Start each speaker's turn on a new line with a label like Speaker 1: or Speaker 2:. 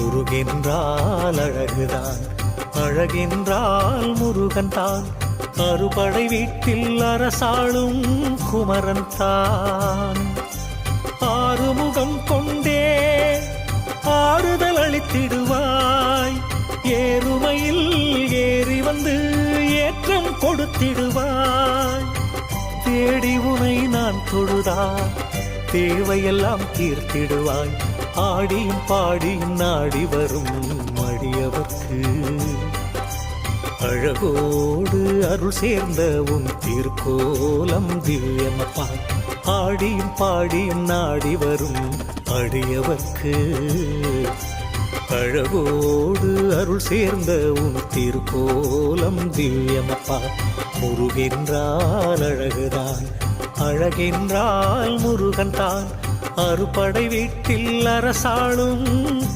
Speaker 1: முருகென்றால் அழகுதான், அழகென்றால் முருகன் தான். அறுபடை வீட்டில் அரசாளும் குமரன் தான். ஆறுமுகம் கொண்டே ஆறுதல் அளித்திடுவாய், ஏறுமையில் ஏறி வந்து ஏற்றம் கொடுத்திடுவாய். தேடி உனை நான் தொழுதா தேவையெல்லாம் தீர்த்திடுவாய். ஆடியும் பாடியும் நாடி வரும் அடியவர்க்கு அழகோடு அருள் சேர்ந்த உன் திருக்கோலம் திவ்யமப்பா. ஆடியும் பாடியும் நாடி வரும் அடியவர்க்கு அழகோடு அருள் சேர்ந்த உன் திருக்கோலம் திவ்யமப்பா. முருகென்றால் அழகுதான், அழகென்றால் முருகன் தான். அறுபடை வீட்டில் அரசாளும்